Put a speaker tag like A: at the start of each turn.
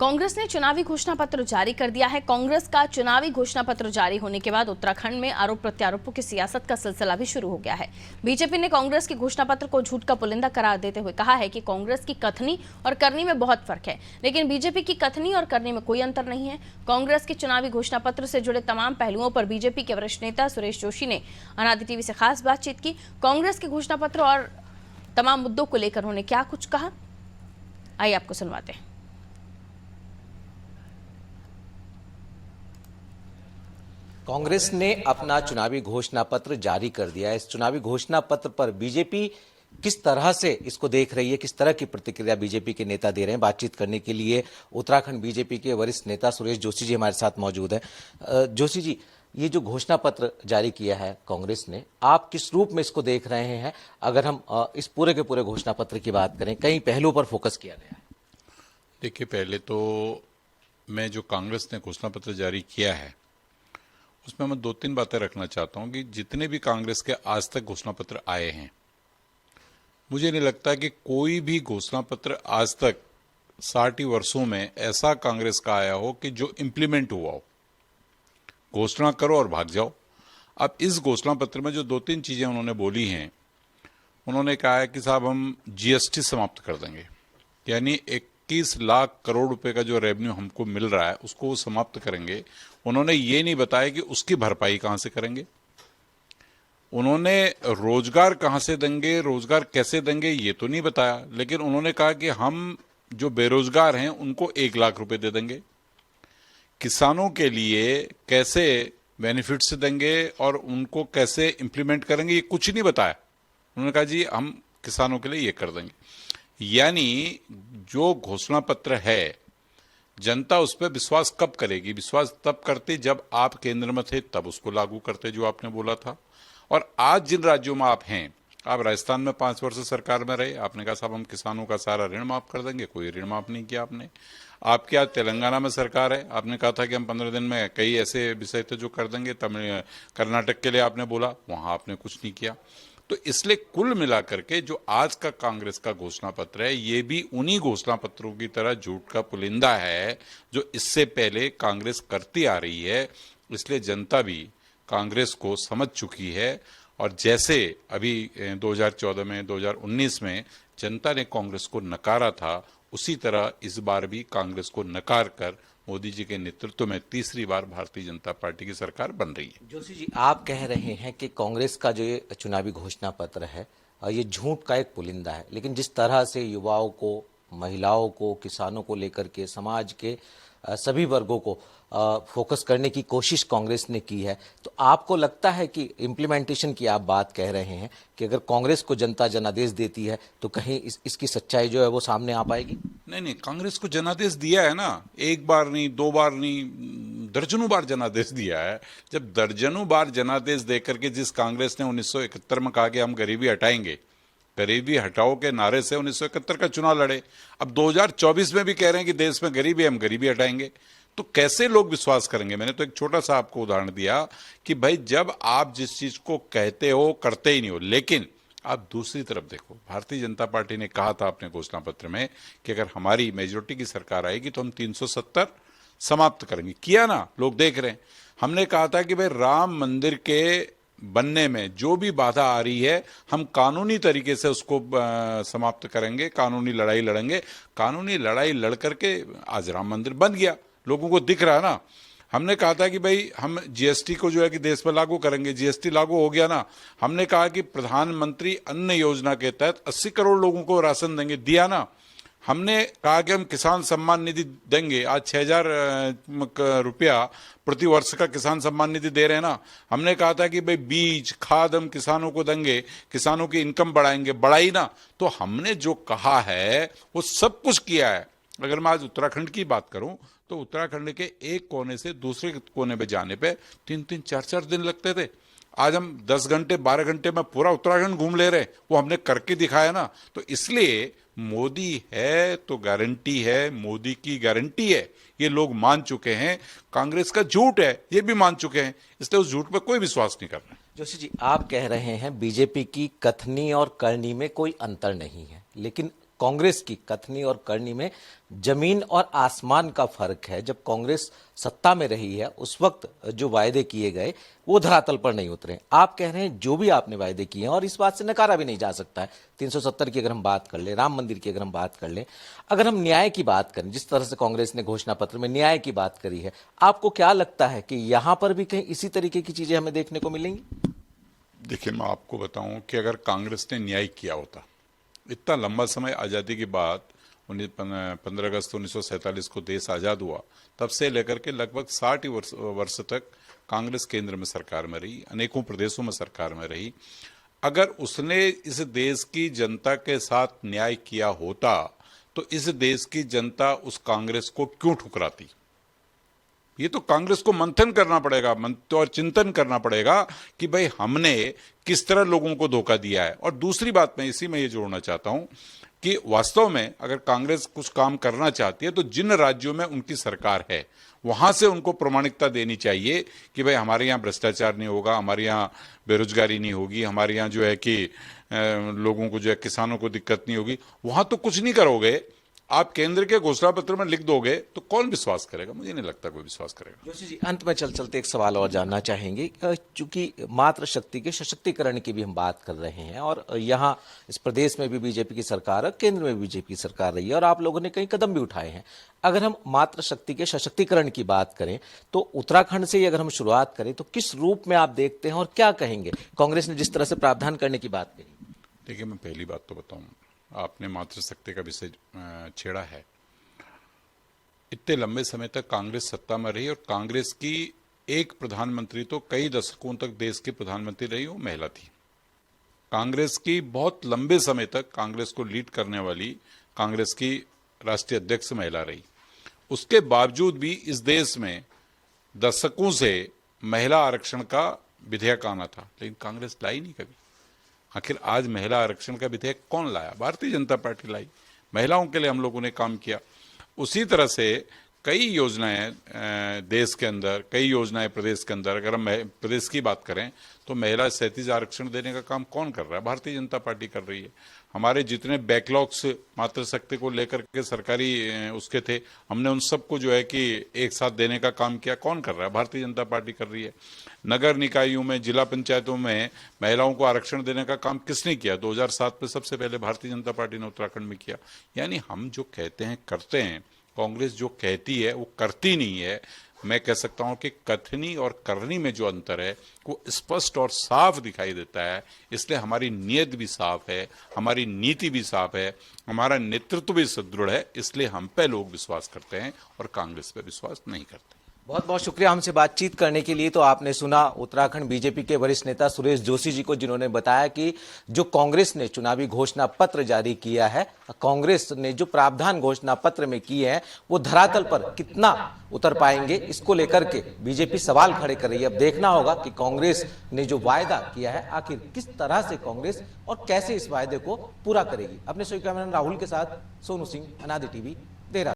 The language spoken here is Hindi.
A: कांग्रेस ने चुनावी घोषणा पत्र जारी कर दिया है। कांग्रेस का चुनावी घोषणा पत्र जारी होने के बाद उत्तराखंड में आरोप प्रत्यारोपों की सियासत का सिलसिला भी शुरू हो गया है। बीजेपी ने कांग्रेस के घोषणा पत्र को झूठ का पुलिंदा करार देते हुए कहा है कि कांग्रेस की कथनी और करनी में बहुत फर्क है, लेकिन बीजेपी की कथनी और करनी में कोई अंतर नहीं है। कांग्रेस के चुनावी घोषणा पत्र से जुड़े तमाम पहलुओं पर बीजेपी के वरिष्ठ नेता सुरेश जोशी ने अनादि टीवी से खास बातचीत की। कांग्रेस के घोषणा पत्र और तमाम मुद्दों को लेकर उन्होंने क्या कुछ कहा, आइए आपको सुनवाते हैं।
B: कांग्रेस ने अपना चुनावी घोषणा पत्र जारी कर दिया है। इस चुनावी घोषणा पत्र पर बीजेपी किस तरह से इसको देख रही है, किस तरह की प्रतिक्रिया बीजेपी के नेता दे रहे हैं, बातचीत करने के लिए उत्तराखंड बीजेपी के वरिष्ठ नेता सुरेश जोशी जी हमारे साथ मौजूद हैं। जोशी जी, ये जो घोषणा पत्र जारी किया है कांग्रेस ने, आप किस रूप में इसको देख रहे हैं? अगर हम इस पूरे के पूरे घोषणा पत्र की बात करें, कई पहलुओं पर फोकस किया गया है।
C: देखिए, पहले तो मैं जो कांग्रेस ने घोषणा पत्र जारी किया है उसमें मैं 2-3 बातें रखना चाहता हूं कि जितने भी कांग्रेस के आज तक घोषणा पत्र आए हैं, मुझे नहीं लगता कि कोई भी घोषणा पत्र आज तक 60 वर्षों में ऐसा कांग्रेस का आया हो कि जो इंप्लीमेंट हुआ हो। घोषणा करो और भाग जाओ। अब इस घोषणा पत्र में जो 2-3 चीजें उन्होंने बोली हैं, उन्होंने कहा है कि साहब हम जीएसटी समाप्त कर देंगे, यानी 21 लाख करोड़ रुपए का जो रेवेन्यू हमको मिल रहा है उसको वो समाप्त करेंगे। उन्होंने ये नहीं बताया कि उसकी भरपाई कहां से करेंगे, उन्होंने रोजगार कहां से देंगे, रोजगार कैसे देंगे ये तो नहीं बताया, लेकिन उन्होंने कहा कि हम जो बेरोजगार हैं उनको 1 लाख रुपए दे देंगे। किसानों के लिए कैसे बेनिफिट्स देंगे और उनको कैसे इंप्लीमेंट करेंगे ये कुछ नहीं बताया। उन्होंने कहा जी हम किसानों के लिए ये कर देंगे। यानी जो घोषणा पत्र है, जनता उस पर विश्वास कब करेगी? विश्वास तब करती जब आप केंद्र में थे, तब उसको लागू करते जो आपने बोला था। और आज जिन राज्यों में आप हैं, आप राजस्थान में 5 वर्ष सरकार में रहे, आपने कहा साहब हम किसानों का सारा ऋण माफ कर देंगे, कोई ऋण माफ नहीं किया आपने। आपके आज तेलंगाना में सरकार है, आपने कहा था कि हम 15 दिन में कई ऐसे विषय थे जो कर देंगे। कर्नाटक के लिए आपने बोला, वहां आपने कुछ नहीं किया। तो इसलिए कुल मिलाकर के जो आज का कांग्रेस का घोषणा पत्र है, ये भी उन्हीं घोषणा पत्रों की तरह झूठ का पुलिंदा है जो इससे पहले कांग्रेस करती आ रही है। इसलिए जनता भी कांग्रेस को समझ चुकी है और जैसे अभी 2014 में, 2019 में जनता ने कांग्रेस को नकारा था, उसी तरह इस बार भी कांग्रेस को नकार कर मोदी जी के नेतृत्व में तीसरी बार भारतीय जनता पार्टी की सरकार बन रही है।
B: जोशी जी, आप कह रहे हैं कि कांग्रेस का जो ये चुनावी घोषणा पत्र है ये झूठ का एक पुलिंदा है, लेकिन जिस तरह से युवाओं को, महिलाओं को, किसानों को लेकर के समाज के सभी वर्गों को फोकस करने की कोशिश कांग्रेस ने की है, तो आपको लगता है कि इम्प्लीमेंटेशन की आप बात कह रहे हैं कि अगर कांग्रेस को जनता जनादेश देती है तो कहीं इसकी सच्चाई जो है वो सामने आ पाएगी?
C: नहीं, कांग्रेस को जनादेश दिया है ना, 1 बार नहीं, 2 बार नहीं, दर्जनों बार जनादेश दिया है। जब दर्जनों बार जनादेश देकर के जिस कांग्रेस ने 1971 में कहा कि हम गरीबी हटाएंगे, गरीबी हटाओ के नारे से 1971 का चुनाव लड़े, अब 2024 में भी कह रहे हैं कि देश में गरीबी है, हम गरीबी हटाएंगे, तो कैसे लोग विश्वास करेंगे? मैंने तो एक छोटा सा आपको उदाहरण दिया कि भाई जब आप जिस चीज को कहते हो करते ही नहीं हो। लेकिन आप दूसरी तरफ देखो, भारतीय जनता पार्टी ने कहा था अपने घोषणा पत्र में कि अगर हमारी मेजोरिटी की सरकार आएगी तो हम 370 समाप्त करेंगे। किया ना, लोग देख रहे हैं। हमने कहा था कि भाई राम मंदिर के बनने में जो भी बाधा आ रही है, हम कानूनी तरीके से उसको समाप्त करेंगे, कानूनी लड़ाई लड़ेंगे। कानूनी लड़ाई लड़ करके आज राम मंदिर बन गया, लोगों को दिख रहा है ना। हमने कहा था कि भाई हम जीएसटी को जो है कि देश में लागू करेंगे, जीएसटी लागू हो गया ना। हमने कहा कि प्रधानमंत्री अन्न योजना के तहत 80 करोड़ लोगों को राशन देंगे, दिया ना। हमने कहा कि हम किसान सम्मान निधि देंगे, आज 6,000 रुपया प्रति वर्ष का किसान सम्मान निधि दे रहे हैं ना। हमने कहा था कि भाई बीज खाद हम किसानों को देंगे, किसानों की इनकम बढ़ाएंगे, बढ़ाई ना। तो हमने जो कहा है वो सब कुछ किया है। अगर मैं आज उत्तराखंड की बात करूं तो उत्तराखंड के एक कोने से दूसरे कोने पे जाने पे 3-3, 4-4 दिन लगते थे। आज हम 10 घंटे, 12 घंटे में पूरा उत्तराखंड घूम ले रहे, वो हमने करके दिखाया ना। तो इसलिए मोदी है तो गारंटी है, मोदी की गारंटी है, ये लोग मान चुके हैं। कांग्रेस का झूठ है ये भी मान चुके हैं, इसलिए उस झूठ पर कोई विश्वास नहीं कर रहे।
B: जोशी जी, आप कह रहे हैं बीजेपी की कथनी और करनी में कोई अंतर नहीं है, लेकिन कांग्रेस की कथनी और करनी में जमीन और आसमान का फर्क है। जब कांग्रेस सत्ता में रही है उस वक्त जो वायदे किए गए वो धरातल पर नहीं उतरे। आप कह रहे हैं जो भी आपने वायदे किए हैं, और इस बात से नकारा भी नहीं जा सकता है। 370 की अगर हम बात कर ले, राम मंदिर की अगर हम बात कर ले, अगर हम न्याय की बात करें, जिस तरह से कांग्रेस ने घोषणा पत्र में न्याय की बात करी है, आपको क्या लगता है कि यहां पर भी कहीं इसी तरीके की चीजें हमें देखने को मिलेंगी?
C: देखिए, मैं आपको बताऊं कि अगर कांग्रेस ने न्याय किया होता, इतना लंबा समय आज़ादी के बाद 15 अगस्त 1947 को देश आज़ाद हुआ, तब से लेकर के लगभग 60 वर्ष तक कांग्रेस केंद्र में सरकार में रही, अनेकों प्रदेशों में सरकार में रही। अगर उसने इस देश की जनता के साथ न्याय किया होता तो इस देश की जनता उस कांग्रेस को क्यों ठुकराती? ये तो कांग्रेस को मंथन करना पड़ेगा, और चिंतन करना पड़ेगा कि भाई हमने किस तरह लोगों को धोखा दिया है। और दूसरी बात मैं इसी में ये जोड़ना चाहता हूं कि वास्तव में अगर कांग्रेस कुछ काम करना चाहती है तो जिन राज्यों में उनकी सरकार है वहां से उनको प्रामाणिकता देनी चाहिए कि भाई हमारे यहाँ भ्रष्टाचार नहीं होगा, हमारे यहाँ बेरोजगारी नहीं होगी, हमारे यहाँ जो है कि लोगों को जो है किसानों को दिक्कत नहीं होगी। वहां तो कुछ नहीं करोगे, आप केंद्र के घोषणा पत्र में लिख दोगे तो कौन विश्वास करेगा? मुझे नहीं लगता कोई विश्वास करेगा।
B: जोशी जी, अंत में चलते एक सवाल और जानना चाहेंगे। चूंकि मातृ शक्ति के सशक्तिकरण की भी हम बात कर रहे हैं, और यहाँ इस प्रदेश में भी बीजेपी की सरकार है, केंद्र में भी बीजेपी की सरकार रही है, और आप लोगों ने कई कदम भी उठाए हैं। अगर हम मातृ शक्ति के सशक्तिकरण की बात करें तो उत्तराखंड से अगर हम शुरुआत करें तो किस रूप में आप देखते हैं और क्या कहेंगे कांग्रेस ने जिस तरह से प्रावधान करने की बात करी?
C: देखिए, मैं पहली बात तो बताऊं, आपने मातृशक्ति का विषय छेड़ा है। इतने लंबे समय तक कांग्रेस सत्ता में रही, और कांग्रेस की एक प्रधानमंत्री तो कई दशकों तक देश की प्रधानमंत्री रही, वो महिला थी। कांग्रेस की बहुत लंबे समय तक कांग्रेस को लीड करने वाली कांग्रेस की राष्ट्रीय अध्यक्ष महिला रही। उसके बावजूद भी इस देश में दशकों से महिला आरक्षण का विधेयक आना था, लेकिन कांग्रेस लाई नहीं कभी। आखिर आज महिला आरक्षण का विधेयक कौन लाया? भारतीय जनता पार्टी लाई। महिलाओं के लिए हम लोगों ने काम किया। उसी तरह से कई योजनाएं देश के अंदर, कई योजनाएं प्रदेश के अंदर। अगर हम प्रदेश की बात करें तो महिला क्षैतिज आरक्षण देने का काम कौन कर रहा है? भारतीय जनता पार्टी कर रही है। हमारे जितने बैकलॉग्स मातृशक्ति को लेकर के सरकारी उसके थे, हमने उन सबको जो है कि एक साथ देने का काम किया। कौन कर रहा है? भारतीय जनता पार्टी कर रही है। नगर निकायों में, जिला पंचायतों में महिलाओं को आरक्षण देने का काम किसने किया? 2007 में सबसे पहले भारतीय जनता पार्टी ने उत्तराखंड में किया। यानी हम जो कहते हैं करते हैं, कांग्रेस जो कहती है वो करती नहीं है। मैं कह सकता हूं कि कथनी और करनी में जो अंतर है वो स्पष्ट और साफ दिखाई देता है। इसलिए हमारी नीयत भी साफ है, हमारी नीति भी साफ है, हमारा नेतृत्व भी सुदृढ़ है। इसलिए हम पे लोग विश्वास करते हैं और कांग्रेस पे विश्वास नहीं करते।
B: बहुत बहुत शुक्रिया हमसे बातचीत करने के लिए। तो आपने सुना उत्तराखंड बीजेपी के वरिष्ठ नेता सुरेश जोशी जी को, जिन्होंने बताया कि जो कांग्रेस ने चुनावी घोषणा पत्र जारी किया है, कांग्रेस ने जो प्रावधान घोषणा पत्र में किए हैं वो धरातल पर कितना उतर पाएंगे, इसको लेकर के बीजेपी सवाल खड़े कर रही है। अब देखना होगा कि कांग्रेस ने जो वायदा किया है आखिर किस तरह से कांग्रेस और कैसे इस वायदे को पूरा करेगी। अपने सहयोगी कैमरामैन राहुल के साथ सोनू सिंह, अनादि टीवी, देहरादून।